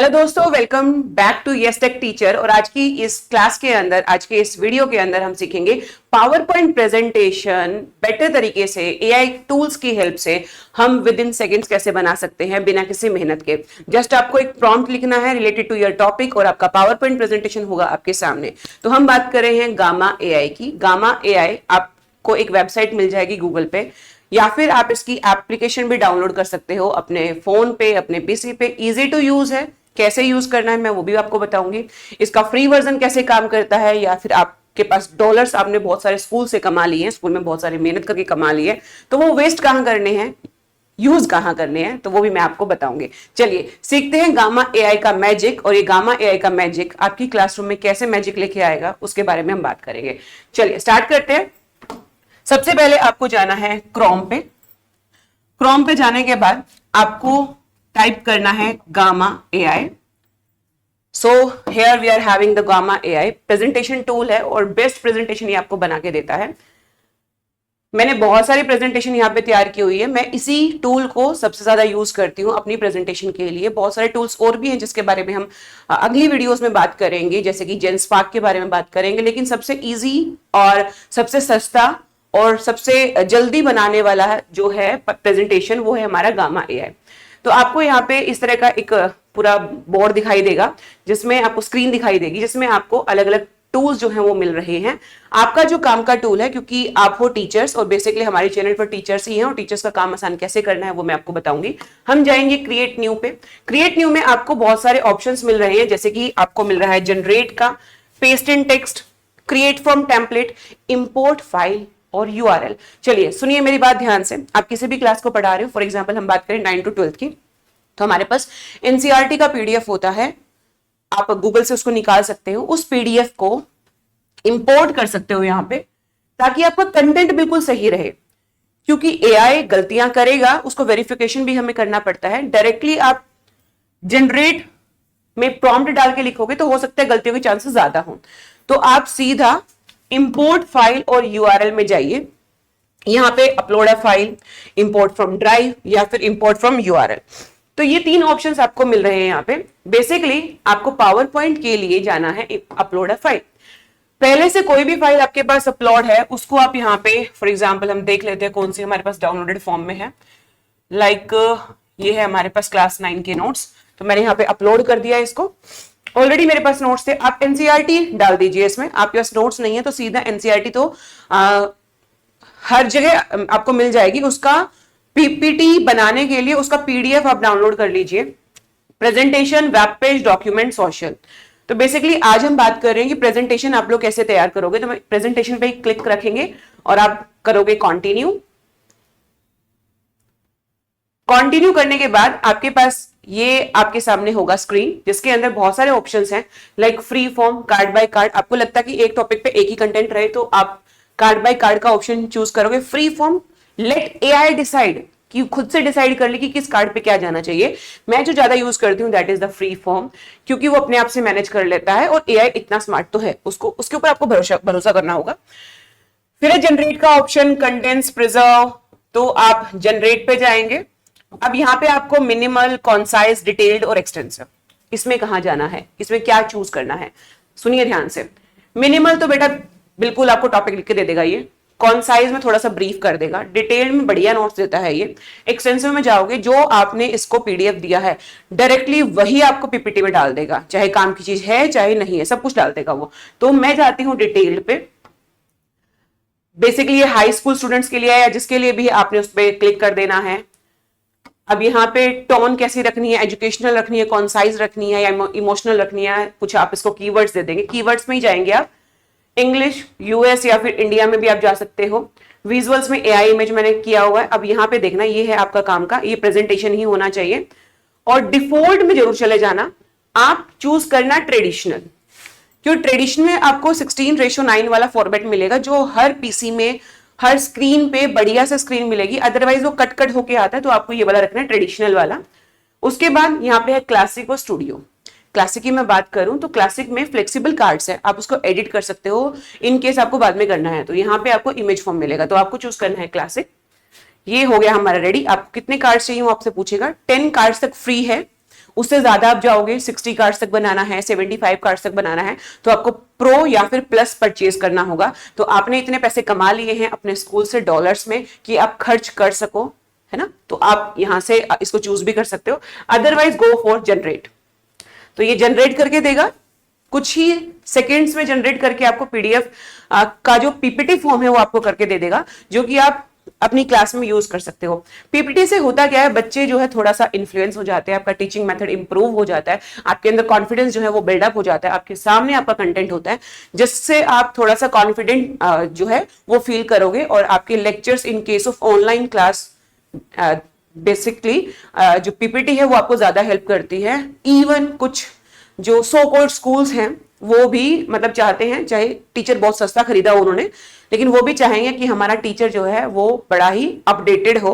Hello दोस्तों, welcome back to yes tech teacher. और आज की इस क्लास के अंदर, आज के इस वीडियो के अंदर हम सीखेंगे पावर पॉइंट प्रेजेंटेशन बेटर तरीके से एआई टूल्स की हेल्प से हम विद इन सेकेंड्स कैसे बना सकते हैं बिना किसी मेहनत के। जस्ट आपको एक प्रॉम्प्ट लिखना है रिलेटेड टू योर टॉपिक और आपका पावर पॉइंट प्रेजेंटेशन होगा आपके सामने। तो हम बात कर रहे हैं गामा एआई की। गामा एआई आपको एक वेबसाइट मिल जाएगी गूगल पे, या फिर आप इसकी एप्लीकेशन भी डाउनलोड कर सकते हो अपने फोन पे, अपने पीसी पे। इजी टू यूज है, कैसे यूज करना है मैं वो भी आपको बताऊंगी। इसका फ्री वर्जन कैसे काम करता है, या फिर आपके पास डॉलर्स आपने बहुत सारे स्कूल से कमा लिए हैं, स्कूल में बहुत सारी मेहनत करके कमा लिए, तो वो वेस्ट कहां करने हैं, यूज कहां करने हैं, तो वो भी मैं आपको बताऊंगी। चलिए सीखते हैं गामा एआई का मैजिक। और ये गामा एआई का मैजिक आपकी क्लासरूम में कैसे मैजिक लेके आएगा उसके बारे में हम बात करेंगे। चलिए स्टार्ट करते हैं। सबसे पहले आपको जाना है क्रोम पे। क्रोम पे जाने के बाद आपको टाइप करना है Gamma AI. So here we are having the Gamma AI presentation tool है, और बेस्ट प्रेजेंटेशन ये आपको बना के देता है। मैंने बहुत सारी प्रेजेंटेशन यहाँ पे तैयार की हुई है। मैं इसी टूल को सबसे ज्यादा यूज करती हूँ अपनी प्रेजेंटेशन के लिए। बहुत सारे टूल्स और भी हैं जिसके बारे में हम अगली वीडियोस में बात करेंगे, जैसे कि जेनस्पार्क के बारे में बात करेंगे। लेकिन सबसे इजी और सबसे सस्ता और सबसे जल्दी बनाने वाला जो है प्रेजेंटेशन, वो है हमारा गामा एआई। तो आपको यहाँ पे इस तरह का एक पूरा बोर्ड दिखाई देगा, जिसमें आपको स्क्रीन दिखाई देगी, जिसमें आपको अलग अलग टूल्स जो हैं वो मिल रहे हैं। आपका जो काम का टूल है, क्योंकि आप हो टीचर्स और बेसिकली हमारे चैनल पर टीचर्स ही हैं, और टीचर्स का काम आसान कैसे करना है वो मैं आपको बताऊंगी। हम जाएंगे क्रिएट न्यू पे। क्रिएट न्यू में आपको बहुत सारे ऑप्शंस मिल रहे हैं, जैसे कि आपको मिल रहा है जनरेट का, paste in text, create from template, import file और यूआरएल। चलिए सुनिए मेरी बात ध्यान से। आप किसी भी क्लास को पढ़ा रहे हो, फॉर एग्जांपल हम बात करें 9 to 12 की, तो हमारे पास एनसीईआरटी का पीडीएफ होता है। आप गूगल से उसको निकाल सकते हो, उस पीडीएफ को इंपोर्ट कर सकते हो यहाँ पे, ताकि आपका कंटेंट बिल्कुल सही रहे। क्योंकि एआई गलतियां करेगा, उसको वेरिफिकेशन भी हमें करना पड़ता है। डायरेक्टली आप जनरेट में प्रॉम्प्ट डाल के लिखोगे तो हो सकता है गलतियों के चांसेस ज्यादा हो। तो आप सीधा इंपोर्ट फाइल और यूआरएल में जाइए। यहां पे upload a file, import from drive, या फिर इंपोर्ट फ्रॉम यूआरएल। तो ये तीन ऑप्शंस आपको मिल रहे हैं यहाँ पे। बेसिकली आपको पावर पॉइंट के लिए जाना है अपलोड अ फाइल। पहले से कोई भी फाइल आपके पास अपलोड है, उसको आप यहाँ पे फॉर एग्जाम्पल हम देख लेते हैं कौन सी हमारे पास डाउनलोडेड फॉर्म में है। लाइक ये है हमारे पास क्लास 9 के नोट्स, तो मैंने यहाँ पे अपलोड कर दिया इसको। ऑलरेडी मेरे पास नोट्स थे, आप एनसीईआरटी डाल दीजिए इसमें। आपके पास नोट्स नहीं है तो सीधा एनसीईआरटी तो हर जगह आपको मिल जाएगी। उसका पीपीटी बनाने के लिए उसका पीडीएफ आप डाउनलोड कर लीजिए। Presentation, web page, document, social. तो बेसिकली आज हम बात कर रहे हैं कि प्रेजेंटेशन आप लोग कैसे तैयार करोगे। तो प्रेजेंटेशन पे क्लिक रखेंगे और आप करोगे कंटिन्यू। कंटिन्यू करने के बाद आपके पास ये आपके सामने होगा स्क्रीन, जिसके अंदर बहुत सारे ऑप्शंस हैं, like free form, card by card. आपको लगता है कि एक टॉपिक पे एक ही कंटेंट रहे तो आप कार्ड बाय कार्ड का ऑप्शन चूज करोगे। Free form, let AI decide, कि खुद से डिसाइड कर ले कि किस कार्ड पे क्या जाना चाहिए। मैं जो ज्यादा यूज करती हूँ that is the free form, क्योंकि वो अपने आप से मैनेज कर लेता है और एआई इतना स्मार्ट तो है, उसको उसके ऊपर आपको भरोसा करना होगा। फिर जनरेट का ऑप्शन, कंडेंस, प्रिजर्व। तो आप जनरेट पे जाएंगे। अब यहाँ पे आपको मिनिमल, कॉन्साइज, डिटेल्ड और एक्सटेंसिव, इसमें कहां जाना है, इसमें क्या चूज करना है, सुनिए ध्यान से। मिनिमल तो बेटा बिल्कुल आपको टॉपिक लिख के दे देगा ये। कॉन्साइज में थोड़ा सा ब्रीफ कर देगा। डिटेल में बढ़िया नोट्स देता है ये। एक्सटेंसिव में जाओगे, जो आपने इसको पीडीएफ दिया है डायरेक्टली वही आपको पीपीटी में डाल देगा, चाहे काम की चीज है चाहे नहीं है, सब कुछ डाल देगा वो। तो मैं जाती हूँ डिटेल्ड पे। बेसिकली ये हाई स्कूल स्टूडेंट्स के लिए है, या जिसके लिए भी आपने उस पर क्लिक कर देना है। अब यहाँ पे टोन कैसी रखनी है, एजुकेशनल रखनी है, कॉन्साइज रखनी है, या इमोशनल रखनी है, कुछ आप इसको कीवर्ड्स दे देंगे। कीवर्ड्स में ही जाएंगे आप। इंग्लिश, यूएस या फिर इंडिया में भी आप जा सकते हो। विजुअल्स में एआई इमेज मैंने किया हुआ है। अब यहाँ पे देखना, ये है आपका काम का, ये प्रेजेंटेशन ही होना चाहिए। और डिफॉल्ट में जरूर चले जाना। आप चूज करना ट्रेडिशनल, क्यों ट्रेडिशनल में आपको 16:9 वाला फॉर्मेट मिलेगा, जो हर पीसी में, हर स्क्रीन पे बढ़िया से स्क्रीन मिलेगी। अदरवाइज वो कट कट होके आता है, तो आपको ये वाला रखना है, ट्रेडिशनल वाला। उसके बाद यहाँ पे है क्लासिक और स्टूडियो। क्लासिक की मैं बात करूं तो क्लासिक में फ्लेक्सिबल कार्ड्स है, आप उसको एडिट कर सकते हो इन केस आपको बाद में करना है। तो यहाँ पे आपको इमेज फॉर्म मिलेगा, तो आपको चूज करना है क्लासिक। ये हो गया हमारा रेडी। आपको कितने कार्ड्स चाहिए वो आपसे पूछेगा। 10 कार्ड्स तक फ्री है, उससे ज्यादा आप जाओगे, 60 कार्ड्स तक बनाना है, 75 कार्ड्स तक बनाना है, तो आपको प्रो या फिर प्लस परचेज करना होगा। तो आपने इतने पैसे कमा लिए हैं अपने स्कूल से डॉलर्स में कि आप खर्च कर सको, है ना, तो आप यहां से इसको चूज भी कर सकते हो। Otherwise go for generate. तो ये जनरेट करके देगा, कुछ ही सेकेंड्स में जनरेट करके आपको पीडीएफ का जो पीपीटी फॉर्म है वो आपको करके दे देगा, जो कि आप अपनी क्लास में यूज कर सकते हो। पीपीटी से होता क्या है, बच्चे जो है थोड़ा सा इन्फ्लुएंस हो जाते हैं, आपका टीचिंग मेथड इंप्रूव हो जाता है, आपके अंदर कॉन्फिडेंस जो है वो बिल्डअप हो जाता है, आपके सामने आपका कंटेंट होता है, जिससे आप थोड़ा सा कॉन्फिडेंट जो है वो फील करोगे। और आपके lectures in case of online class basically जो पीपीटी है वो आपको ज्यादा हेल्प करती है। इवन कुछ जो सो कॉल्ड स्कूल्स हैं वो भी मतलब चाहते हैं, चाहे टीचर बहुत सस्ता खरीदा हो उन्होंने, लेकिन वो भी चाहेंगे कि हमारा टीचर जो है वो बड़ा ही अपडेटेड हो,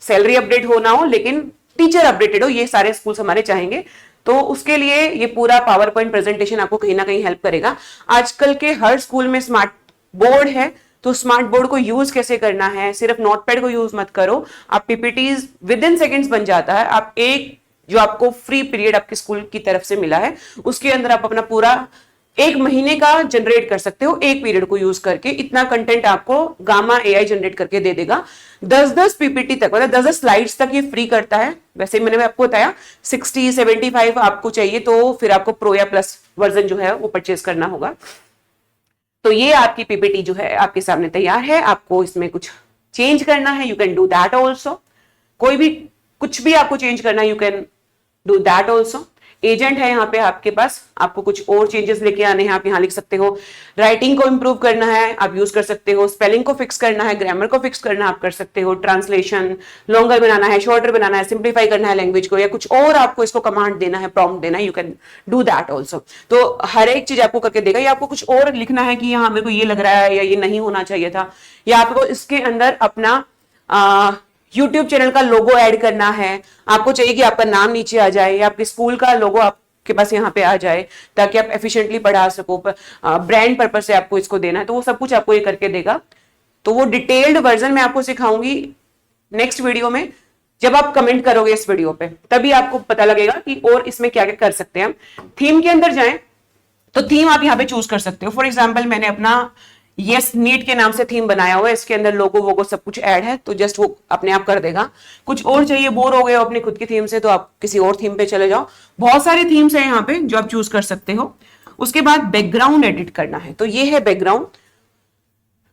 सैलरी अपडेट हो ना हो लेकिन टीचर अपडेटेड हो, ये सारे स्कूल्स हमारे चाहेंगे। तो उसके लिए ये पूरा पावर पॉइंट प्रेजेंटेशन आपको कहीं ना कहीं हेल्प करेगा। आजकल के हर स्कूल में स्मार्ट बोर्ड है, तो स्मार्ट बोर्ड को यूज कैसे करना है, सिर्फ नोटपैड को यूज मत करो, आप पीपीटीज विद इन सेकेंड्स बन जाता है। आप एक जो आपको फ्री पीरियड आपके स्कूल की तरफ से मिला है उसके अंदर आप अपना पूरा 1 महीने का जनरेट कर सकते हो, एक पीरियड को यूज करके। इतना कंटेंट आपको गामा एआई जनरेट करके दे देगा। 10-10 पीपीटी तक, मतलब 10-10 स्लाइड्स तक ये फ्री करता है। वैसे मैंने आपको बताया 60-75 आपको चाहिए तो फिर आपको प्रो या प्लस वर्जन जो है वो परचेज करना होगा। तो ये आपकी पीपीटी जो है आपके सामने तैयार है। आपको इसमें कुछ चेंज करना है, you can do that also. कोई भी कुछ भी आपको चेंज करना है, you can do that also. Agent है यहाँ पे आपके पास, आपको कुछ और चेंजेस लेके आने हैं, आप यहाँ लिख सकते हो। राइटिंग को इंप्रूव करना है, आप यूज कर सकते हो। स्पेलिंग को फिक्स करना है, ग्रामर को फिक्स करना आप कर सकते हो। ट्रांसलेशन लॉन्गर बनाना है, शॉर्टर बनाना है, सिंप्लीफाई करना है लैंग्वेज को, या कुछ और आपको इसको कमांड देना है, प्रॉम्प्ट देना है, you can do that also. तो हर एक चीज आपको करके देगा। या आपको कुछ और लिखना है कि यहाँ मेरे को ये लग रहा है या ये नहीं होना चाहिए था, या आपको इसके अंदर अपना YouTube चैनल का लोगो ऐड करना है, आपको चाहिए कि आपका नाम नीचे आ जाए या आपके स्कूल का लोगो आपके पास यहाँ पे आ जाए ताकि आप एफिशिएंटली पढ़ा सको, ब्रांड पर्पस से आपको इसको देना है, तो वो सब कुछ आपको ये करके देगा। तो वो डिटेल्ड वर्जन मैं आपको सिखाऊंगी नेक्स्ट वीडियो में। जब आप कमेंट करोगे इस वीडियो पे तभी आपको पता लगेगा कि और इसमें क्या क्या कर सकते हैं हम। थीम के अंदर जाएं तो थीम आप यहाँ पे चूज कर सकते हो। फॉर एग्जाम्पल मैंने अपना यस नीट के नाम से थीम बनाया हुआ है, इसके अंदर लोगो वोगो सब कुछ ऐड है, तो जस्ट वो अपने आप कर देगा। कुछ और चाहिए, बोर हो गए हो अपनी खुद की थीम से, तो आप किसी और थीम पे चले जाओ। बहुत सारी थीम्स है यहाँ पे जो आप चूज कर सकते हो। उसके बाद बैकग्राउंड एडिट करना है, तो ये है बैकग्राउंड।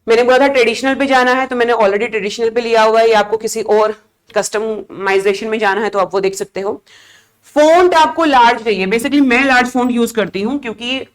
मैंने बोला था ट्रेडिशनल पे जाना है, तो मैंने ऑलरेडी ट्रेडिशनल पे लिया हुआ है, या आपको किसी और कस्टमाइजेशन में जाना है तो आप वो देख सकते हो। फॉन्ट आपको लार्ज चाहिए, बेसिकली मैं लार्ज फॉन्ट यूज करती हूँ क्योंकि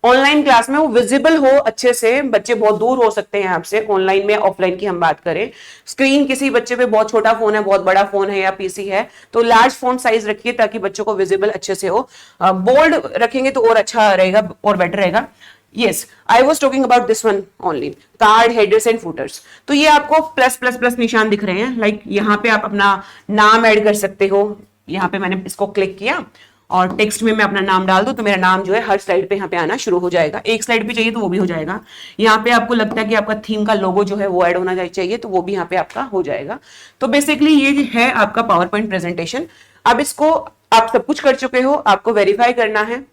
ऑनलाइन क्लास में वो विजिबल हो अच्छे से। बच्चे बहुत दूर हो सकते हैं आपसे, ऑनलाइन में ऑफलाइन की हम बात करें। स्क्रीन किसी बच्चे पे बहुत छोटा फोन है, बहुत बड़ा फोन है या पीसी है, तो लार्ज फॉन्ट साइज रखिए ताकि बच्चों को विजिबल अच्छे से हो। बोल्ड रखेंगे तो और अच्छा रहेगा और बेटर रहेगा। Yes, I was talking about this one only, card headers and putters. तो ये आपको प्लस प्लस प्लस निशान दिख रहे हैं, लाइक यहाँ पे आप अपना नाम ऐड कर सकते हो। यहाँ पे मैंने इसको क्लिक किया और टेक्स्ट में मैं अपना नाम डाल दूं तो मेरा नाम जो है हर स्लाइड पे यहाँ पे आना शुरू हो जाएगा। एक स्लाइड पे चाहिए तो वो भी हो जाएगा। यहाँ पे आपको लगता है कि आपका थीम का लोगो जो है वो ऐड होना चाहिए तो वो भी यहाँ पे आपका हो जाएगा। तो बेसिकली ये है आपका पावर पॉइंट प्रेजेंटेशन। अब इसको आप सब कुछ कर चुके हो, आपको वेरीफाई करना है,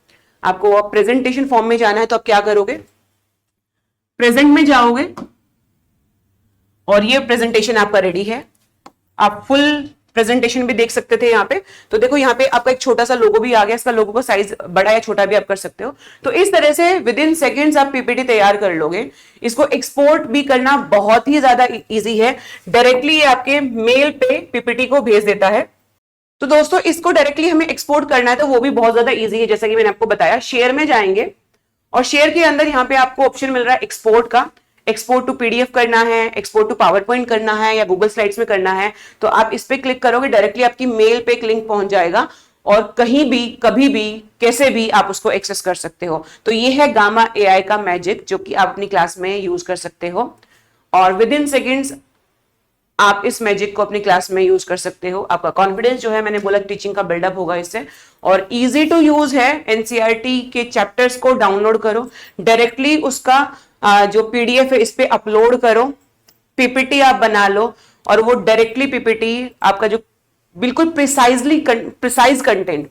आपको प्रेजेंटेशन फॉर्म में जाना है, तो आप क्या करोगे, प्रेजेंट में जाओगे और ये प्रेजेंटेशन आपका रेडी है। आप फुल प्रेजेंटेशन भी देख सकते थे यहाँ पे, तो देखो यहाँ पे आपका एक छोटा सा लोगो भी आ गया। इसका लोगो का साइज बड़ा या छोटा भी आप कर सकते हो। तो इस तरह से विद इन सेकेंड्स आप पीपीटी तैयार कर लोगे। इसको एक्सपोर्ट भी करना बहुत ही ज्यादा इजी है, डायरेक्टली आपके मेल पे पीपीटी को भेज देता है। तो दोस्तों इसको डायरेक्टली हमें एक्सपोर्ट करना है तो वो भी बहुत ज्यादा इजी है। जैसा कि मैंने आपको बताया, शेयर में जाएंगे और शेयर के अंदर यहाँ पे आपको ऑप्शन मिल रहा है एक्सपोर्ट का। एक्सपोर्ट टू पीडीएफ करना है, एक्सपोर्ट टू पावर पॉइंट करना है या गूगल स्लाइड्स में करना है, तो आप इस पे क्लिक करोगे, डायरेक्टली आपकी मेल पे एक लिंक पहुंच जाएगा और कहीं भी कभी भी कैसे भी आप उसको एक्सेस कर सकते हो। तो ये है गामा एआई का मैजिक जो कि आप अपनी क्लास में यूज कर सकते हो और विद इन सेकेंड्स आप इस मैजिक को अपनी क्लास में यूज कर सकते हो। आपका कॉन्फिडेंस जो है, मैंने बोला टीचिंग का बिल्डअप होगा इससे, और इजी टू यूज है। एनसीईआरटी के चैप्टर्स को डाउनलोड करो, डायरेक्टली उसका जो पीडीएफ है इस पे अपलोड करो, पीपीटी आप बना लो और वो डायरेक्टली पीपीटी आपका जो बिल्कुल प्रिसाइज कंटेंट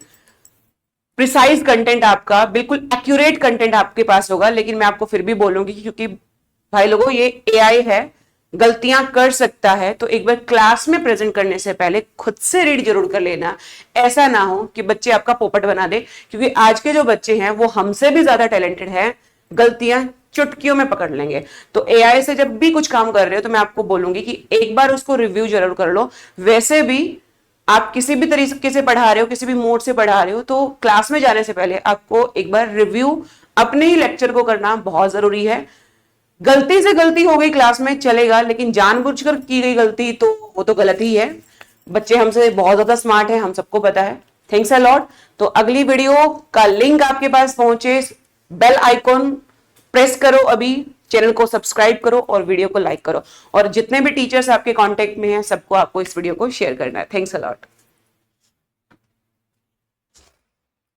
प्रिसाइज कंटेंट आपका, बिल्कुल एक्यूरेट कंटेंट आपके पास होगा। लेकिन मैं आपको फिर भी बोलूंगी क्योंकि भाई लोगों ये एआई है, गलतियां कर सकता है, तो एक बार क्लास में प्रेजेंट करने से पहले खुद से रीड जरूर कर लेना। ऐसा ना हो कि बच्चे आपका पोपट बना दे, क्योंकि आज के जो बच्चे हैं वो हमसे भी ज्यादा टैलेंटेड हैं, गलतियां चुटकियों में पकड़ लेंगे। तो एआई से जब भी कुछ काम कर रहे हो तो मैं आपको बोलूंगी कि एक बार उसको रिव्यू जरूर कर लो। वैसे भी आप किसी भी तरीके से पढ़ा रहे हो, किसी भी मोड से पढ़ा रहे हो, तो क्लास में जाने से पहले आपको एक बार रिव्यू अपने ही लेक्चर को करना बहुत जरूरी है। गलती से गलती हो गई क्लास में चलेगा, लेकिन जानबूझकर की गई गलती तो वो तो गलत ही है। बच्चे हमसे बहुत ज्यादा स्मार्ट है, हम सबको पता है। Thanks a lot. तो अगली वीडियो का लिंक आपके पास पहुंचे, बेल आइकॉन प्रेस करो, अभी चैनल को सब्सक्राइब करो और वीडियो को लाइक करो। और जितने भी टीचर्स आपके कांटेक्ट में हैं सबको आपको इस वीडियो को शेयर करना है। Thanks a lot.